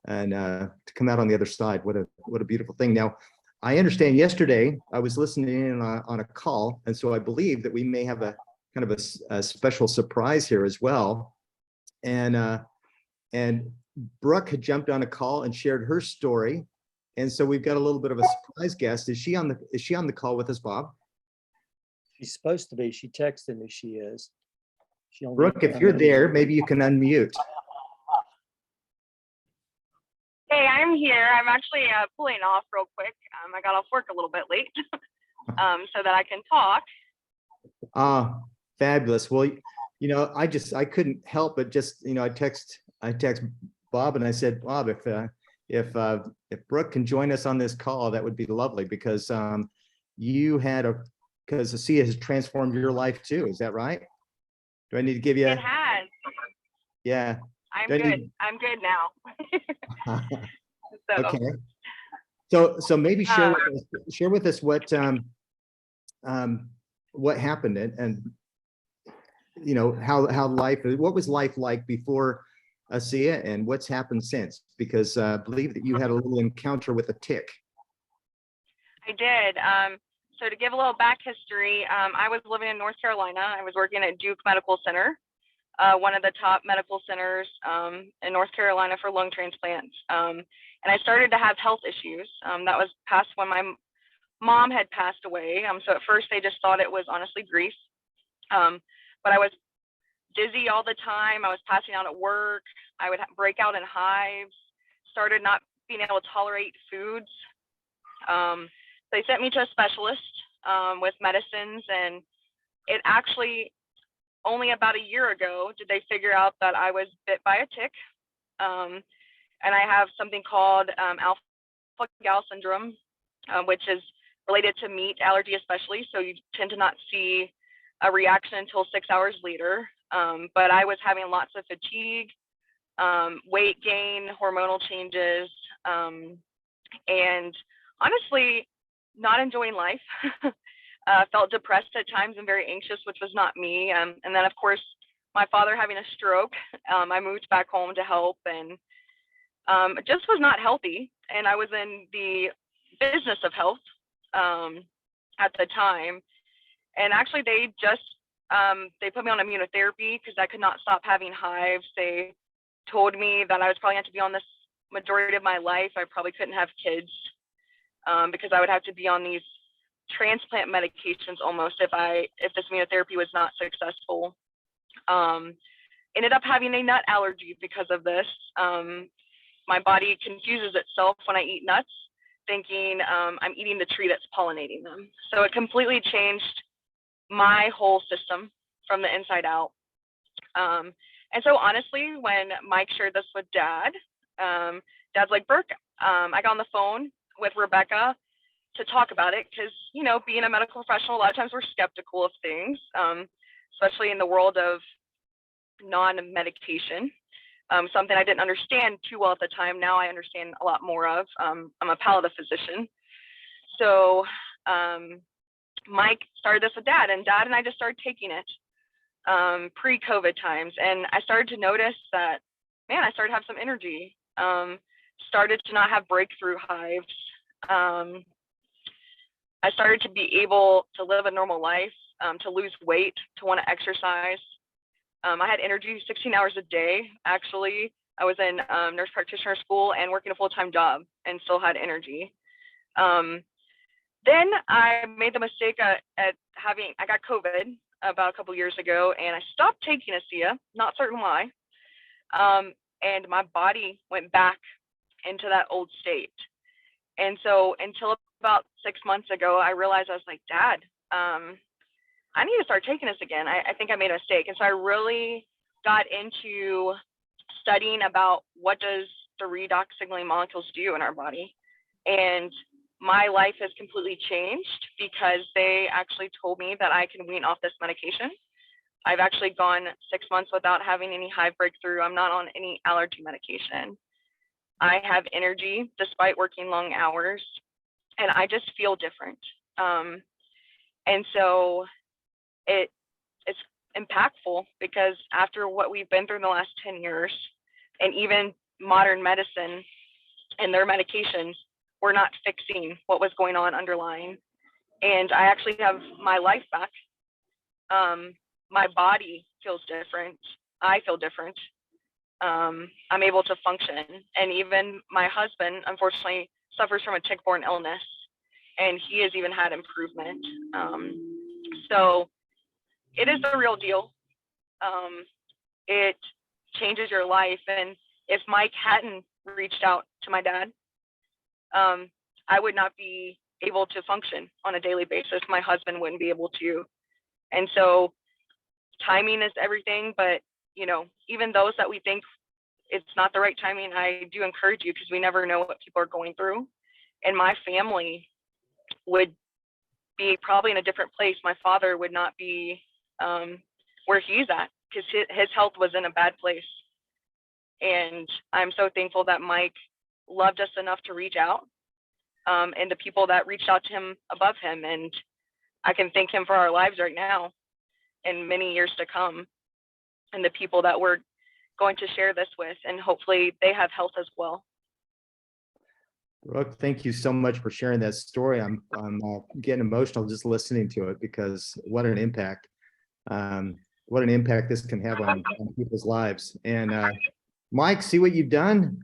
to come out on the other side. What a beautiful thing. Now, I understand yesterday I was listening in on a call, and so I believe that we may have a kind of a special surprise here as well. And Brooke had jumped on a call and shared her story, and so we've got a little bit of a surprise guest. Is she on the call with us, Bob? She's supposed to be. She texted me she is. Brooke, if you're there, maybe you can unmute. Hey, I'm here. I'm actually pulling off real quick. I got off work a little bit late so that I can talk. Fabulous. Well, I couldn't help but just, I text Bob and I said, Bob, if Brooke can join us on this call, that would be lovely, because because ASEA has transformed your life too. Is that right? Do I need to give you? It has. Yeah. I'm good. I'm good now. Okay. So maybe share with us what happened and what was life like before ASEA and what's happened since, because I believe that you had a little encounter with a tick. I did. So to give a little back history, I was living in North Carolina. I was working at Duke Medical Center, one of the top medical centers in North Carolina for lung transplants. And I started to have health issues. That was past when my mom had passed away. So at first they just thought it was honestly grief. But I was dizzy all the time. I was passing out at work. I would break out in hives, started not being able to tolerate foods. They sent me to a specialist with medicines, and it actually only about a year ago did they figure out that I was bit by a tick. And I have something called alpha-gal syndrome, which is related to meat allergy especially. So you tend to not see a reaction until 6 hours later. But I was having lots of fatigue, weight gain, hormonal changes, and honestly, not enjoying life. Felt depressed at times and very anxious, which was not me. And then, of course, my father having a stroke, I moved back home to help, and just was not healthy. And I was in the business of health at the time. And actually, they put me on immunotherapy because I could not stop having hives. They told me that I was probably going to be on this majority of my life. I probably couldn't have kids because I would have to be on these transplant medications almost if this immunotherapy was not successful. Ended up having a nut allergy because of this. My body confuses itself when I eat nuts, thinking I'm eating the tree that's pollinating them. So it completely changed my whole system from the inside out. And so honestly, when Mike shared this with Dad, Dad's like, Brooke, I got on the phone with Rebecca to talk about it because, being a medical professional, a lot of times we're skeptical of things, especially in the world of non-medication. Something I didn't understand too well at the time. Now I understand a lot more of. I'm a palliative physician. So Mike started this with Dad, and Dad and I just started taking it pre-COVID times. And I started to notice that, man, I started to have some energy, started to not have breakthrough hives. I started to be able to live a normal life, to lose weight, to want to exercise. I had energy 16 hours a day. Actually, I was in nurse practitioner school and working a full-time job and still had energy. Then I made the mistake I got COVID about a couple years ago, and I stopped taking ASEA, not certain why. And my body went back into that old state. And so until about 6 months ago, I realized I was like, Dad, I need to start taking this again. I think I made a mistake. And so I really got into studying about what does the redox signaling molecules do in our body. And my life has completely changed because they actually told me that I can wean off this medication. I've actually gone 6 months without having any hive breakthrough. I'm not on any allergy medication. I have energy despite working long hours, and I just feel different. And so it's impactful because after what we've been through in the last 10 years, and even modern medicine and their medications were not fixing what was going on underlying. And I actually have my life back. My body feels different. I feel different. I'm able to function. And even my husband, unfortunately, suffers from a tick-borne illness, and he has even had improvement. So it is the real deal. It changes your life. And if Mike hadn't reached out to my dad, I would not be able to function on a daily basis. My husband wouldn't be able to. And so timing is everything, but you know, even those that we think it's not the right timing, I do encourage you, because we never know what people are going through. And my family would be probably in a different place. My father would not be where he's at, because his health was in a bad place. And I'm so thankful that Mike loved us enough to reach out, and the people that reached out to him above him. And I can thank him for our lives right now and many years to come, and the people that we're going to share this with, and hopefully they have health as well. Brooke, thank you so much for sharing that story. I'm getting emotional just listening to it, because what an impact this can have on people's lives. And Mike, see what you've done?